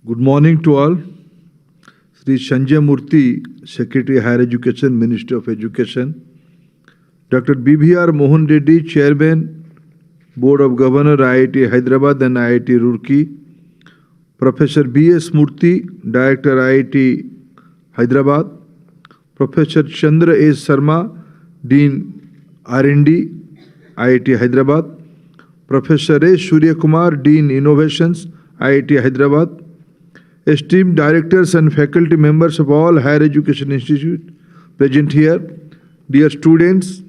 Good morning to all. Sri Sanjay Murthy, Secretary Higher Education, Ministry of Education. Dr. BBR Mohan Reddy, Chairman, Board of Governor, IIT Hyderabad and IIT Roorkee. Professor B.S. Murthy, Director, IIT Hyderabad. Professor Chandra A. Sharma, Dean R&D, IIT Hyderabad. Professor A. Surya Kumar, Dean Innovations, IIT Hyderabad. Esteemed directors and faculty members of all higher education institutes present here, dear students,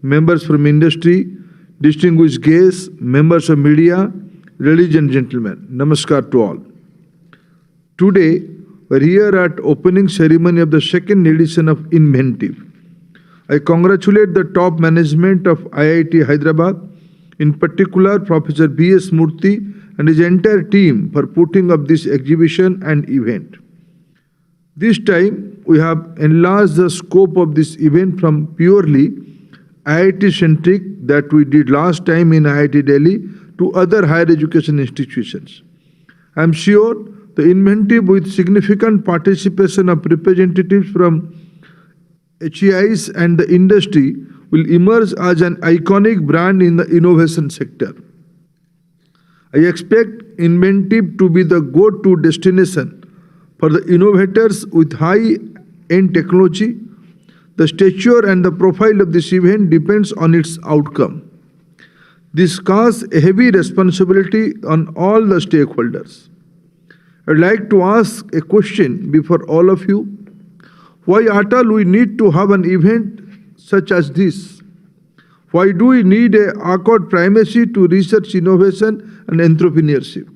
members from industry, distinguished guests, members of media, ladies and gentlemen, namaskar to all. Today, we are here at opening ceremony of the second edition of Inventive. I congratulate the top management of IIT Hyderabad, in particular Professor B.S. Murthy and his entire team for putting up this exhibition and event. This time, we have enlarged the scope of this event from purely IIT-centric that we did last time in IIT Delhi to other higher education institutions. I am sure the Inventive, with significant participation of representatives from HEIs and the industry, will emerge as an iconic brand in the innovation sector. I expect Inventive to be the go-to destination for the innovators with high-end technology. The stature and the profile of this event depends on its outcome. This casts a heavy responsibility on all the stakeholders. I'd like to ask a question before all of you. Why at all we need to have an event such as this? Why do we need a accord primacy to research, innovation and entrepreneurship?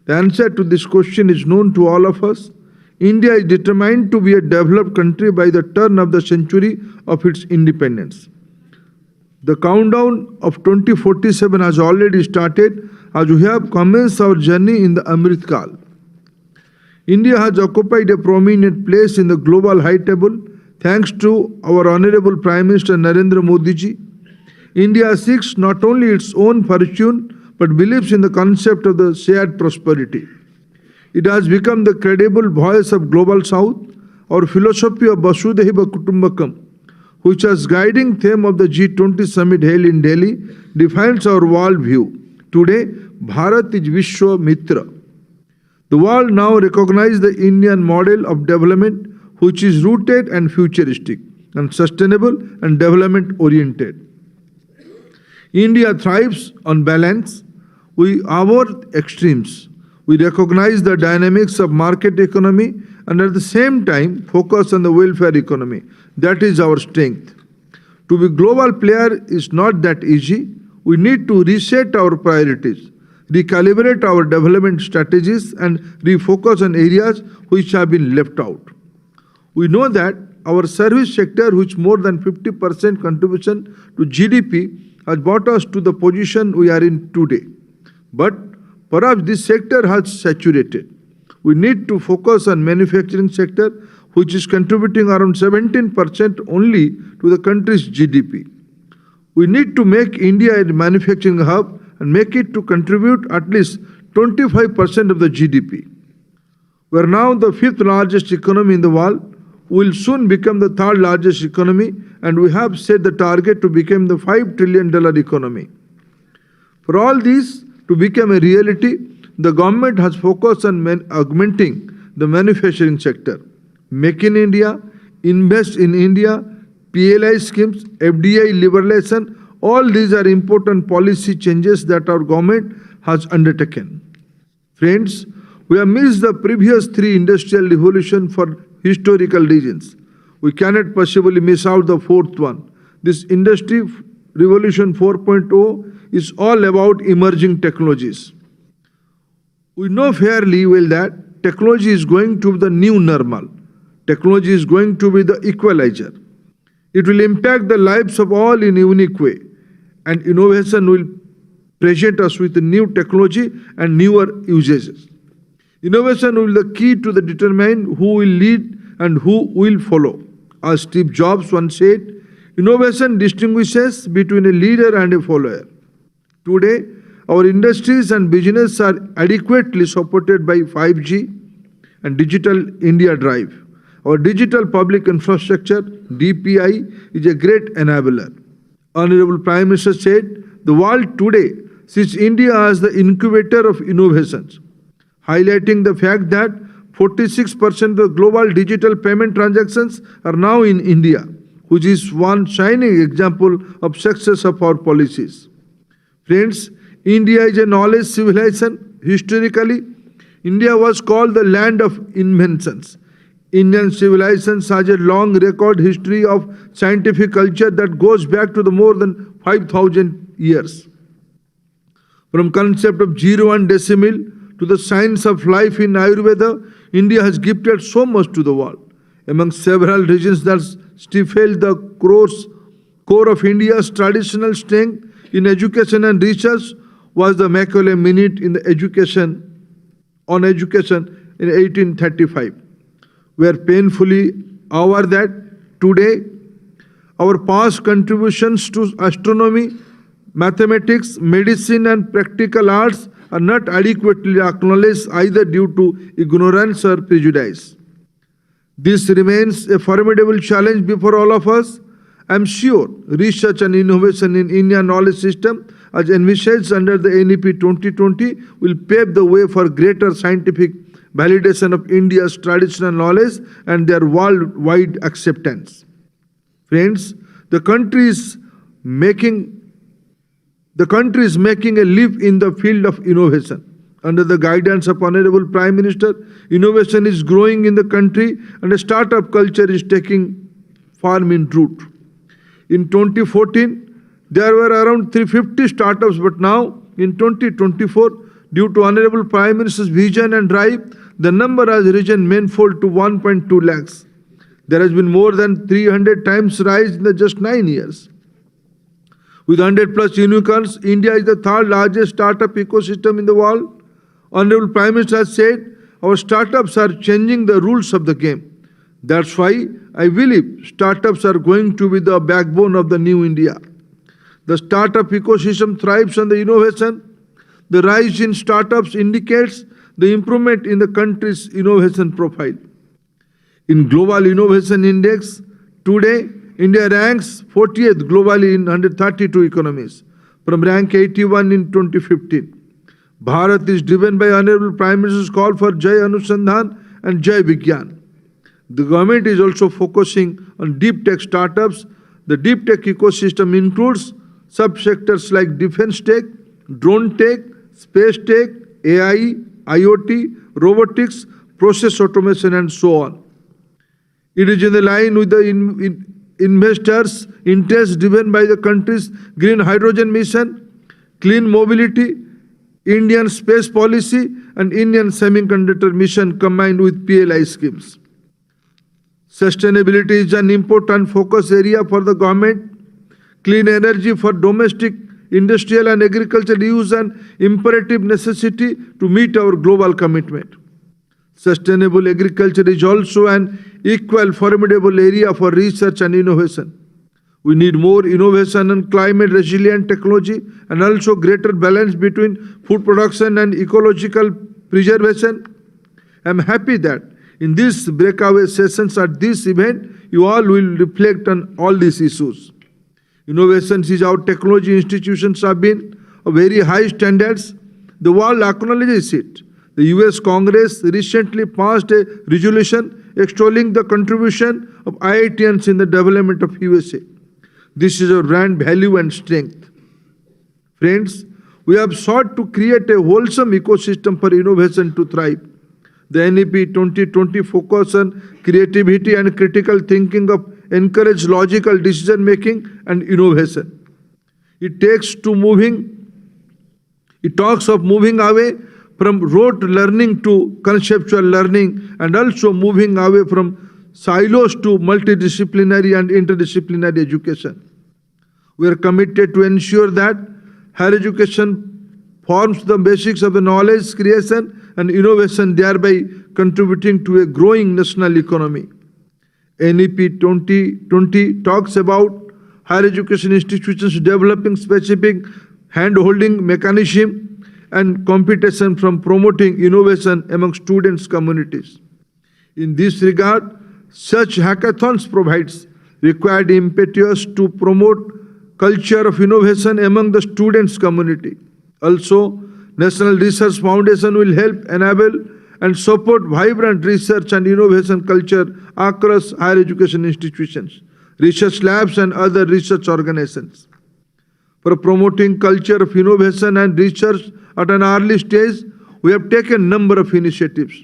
The answer to this question is known to all of us. India is determined to be a developed country by the turn of the century of its independence. The countdown of 2047 has already started as we have commenced our journey in the Amrit Kal. India has occupied a prominent place in the global high table thanks to our Honorable Prime Minister Narendra Modi ji. India seeks not only its own fortune but believes in the concept of the shared prosperity. It has become the credible voice of Global South. Our philosophy of Vasudhaiva Kutumbakam, which is guiding theme of the G20 summit held in Delhi, defines our world view. Today, Bharat is Vishwa Mitra. The world now recognizes the Indian model of development, which is rooted and futuristic and sustainable and development oriented. India thrives on balance. We avoid extremes. We recognize the dynamics of market economy and at the same time focus on the welfare economy. That is our strength. To be global player is not that easy. We need to reset our priorities, recalibrate our development strategies and refocus on areas which have been left out. We know that our service sector, which more than 50% contribution to GDP, has brought us to the position we are in today. But perhaps this sector has saturated. We need to focus on manufacturing sector, which is contributing around 17% only to the country's GDP. We need to make India a manufacturing hub and make it to contribute at least 25% of the GDP. We are now the fifth largest economy in the world. We will soon become the third largest economy, and we have set the target to become the $5 trillion economy. For all these to become a reality, the government has focused on augmenting the manufacturing sector. Make in India, invest in India, PLI schemes, FDI liberalization, all these are important policy changes that our government has undertaken. Friends, we have missed the previous three industrial revolutions for historical reasons. We cannot possibly miss out the fourth one. This Industry Revolution 4.0 is all about emerging technologies. We know fairly well that technology is going to be the new normal. Technology is going to be the equalizer. It will impact the lives of all in a unique way, and innovation will present us with new technology and newer usages. Innovation will be the key to determine who will lead and who will follow. As Steve Jobs once said, innovation distinguishes between a leader and a follower. Today, Our industries and business are adequately supported by 5G and Digital India Drive. Our digital public infrastructure, DPI, is a great enabler. Honorable Prime Minister said, the world today sees India as the incubator of innovations, highlighting the fact that 46% of the global digital payment transactions are now in India, which is one shining example of success of our policies. Friends, India is a knowledge civilization. Historically, India was called the land of inventions. Indian civilization has a long record history of scientific culture that goes back to the more than 5,000 years. From concept of zero and decimal to the science of life in Ayurveda, India has gifted so much to the world. Among several regions that stifle the core of India's traditional strength in education and research was the Macaulay Minute on education in 1835. We are painfully aware that today our past contributions to astronomy, mathematics, medicine and practical arts are not adequately acknowledged either due to ignorance or prejudice. This remains a formidable challenge before all of us. I am sure research and innovation in Indian knowledge system as envisaged under the NEP 2020 will pave the way for greater scientific validation of India's traditional knowledge and their worldwide acceptance. Friends, the country is making a leap in the field of innovation. Under the guidance of Honorable Prime Minister, innovation is growing in the country and a startup culture is taking firm in root. In 2014, there were around 350 startups, but now in 2024, due to Honorable Prime Minister's vision and drive, the number has risen manifold to 1.2 lakhs. There has been more than 300 times rise in just 9 years. With 100 plus unicorns, India is the third largest startup ecosystem in the world. Honorable Prime Minister has said, our startups are changing the rules of the game. That's why I believe startups are going to be the backbone of the new India. The startup ecosystem thrives on the innovation. The rise in startups indicates the improvement in the country's innovation profile. In Global Innovation Index, today India ranks 40th globally in 132 economies, from rank 81 in 2015. Bharat is driven by Honorable Prime Minister's call for Jai Anusandhan and Jai Vigyan. The government is also focusing on deep tech startups. The deep tech ecosystem includes subsectors like defense tech, drone tech, space tech, AI, IoT, robotics, process automation and so on. It is in the line with the investors' interest driven by the country's green hydrogen mission, clean mobility, Indian space policy and Indian semiconductor mission combined with PLI schemes. Sustainability is an important focus area for the government. Clean energy for domestic, industrial and agricultural use an imperative necessity to meet our global commitment. Sustainable agriculture is also an equal formidable area for research and innovation. We need more innovation and climate resilient technology and also greater balance between food production and ecological preservation. I am happy that in these breakaway sessions at this event, you all will reflect on all these issues. Innovation is our technology institutions have been of very high standards. The world acknowledges it. The US Congress recently passed a resolution extolling the contribution of IITians in the development of USA. This is our brand value and strength. Friends, we have sought to create a wholesome ecosystem for innovation to thrive. The NEP 2020 focus on creativity and critical thinking of encourage logical decision making and innovation. It talks of moving away from rote learning to conceptual learning and also moving away from silos to multidisciplinary and interdisciplinary education. We are committed to ensure that higher education forms the basics of the knowledge creation and innovation, thereby contributing to a growing national economy. NEP 2020 talks about higher education institutions developing specific hand-holding mechanism and competition from promoting innovation among students' communities. In this regard, such hackathons provides required impetus to promote culture of innovation among the students' community. Also, National Research Foundation will help enable and support vibrant research and innovation culture across higher education institutions, research labs and other research organizations. For promoting culture of innovation and research at an early stage, we have taken a number of initiatives.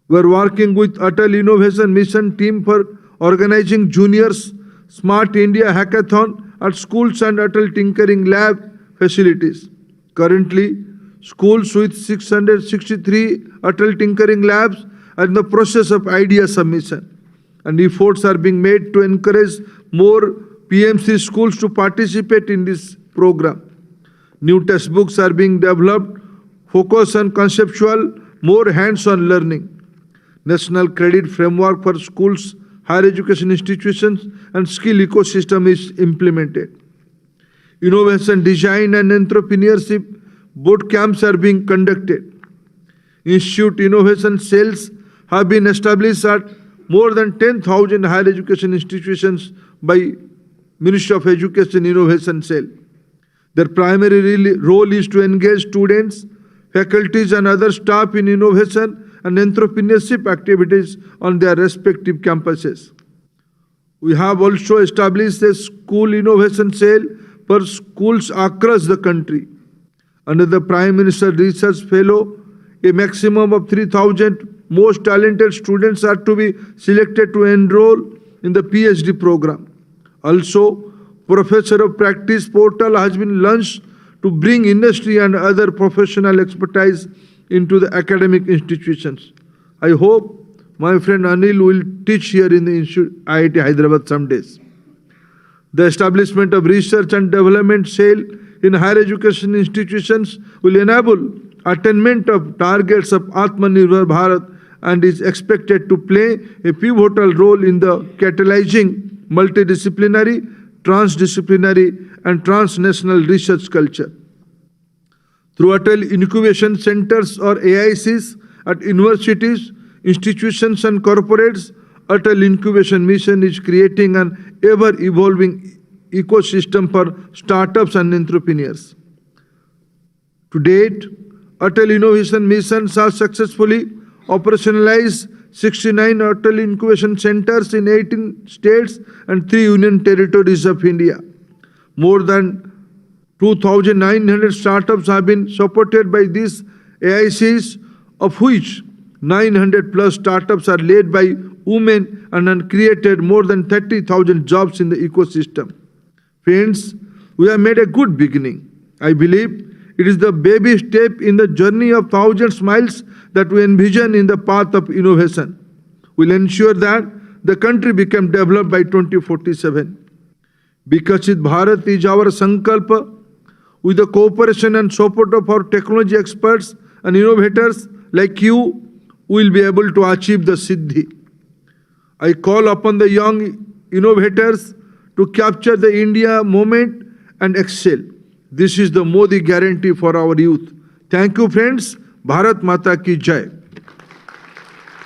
We are working with Atal Innovation Mission team for organizing Juniors Smart India Hackathon at schools and Atal Tinkering Lab facilities. Currently, schools with 663 Atal Tinkering Labs are in the process of idea submission, and efforts are being made to encourage more PMC schools to participate in this program. New textbooks are being developed, focus on conceptual, more hands-on learning. National Credit Framework for schools, higher education institutions, and skill ecosystem is implemented. Innovation, design, and entrepreneurship boot camps are being conducted. Institute innovation cells have been established at more than 10,000 higher education institutions by Ministry of Education Innovation Cell. Their primary role is to engage students, faculties, and other staff in innovation and entrepreneurship activities on their respective campuses. We have also established a school innovation cell for schools across the country. Under the Prime Minister Research Fellow, a maximum of 3,000 most talented students are to be selected to enroll in the PhD program. Also, Professor of Practice portal has been launched to bring industry and other professional expertise into the academic institutions. I hope my friend Anil will teach here in the IIT Hyderabad some days. The establishment of research and development cell in higher education institutions will enable attainment of targets of Atmanirbhar Bharat and is expected to play a pivotal role in the catalyzing multidisciplinary, transdisciplinary, and transnational research culture. Through Atal Incubation Centers or AICs at universities, institutions, and corporates, Atal Incubation Mission is creating an ever-evolving ecosystem for startups and entrepreneurs. To date, Atal Innovation Missions have successfully operationalized 69 Atal Incubation Centers in 18 states and 3 union territories of India. More than 2,900 startups have been supported by these AICs, of which 900 plus startups are led by women and have created more than 30,000 jobs in the ecosystem. Friends, we have made a good beginning. I believe it is the baby step in the journey of thousands miles that we envision in the path of innovation. We'll ensure that the country become developed by 2047. Viksit Bharat is our sankalpa. With the cooperation and support of our technology experts and innovators like you, we will be able to achieve the Siddhi. I call upon the young innovators to capture the India moment and excel. This is the Modi guarantee for our youth. Thank you, friends. Bharat Mata ki Jai.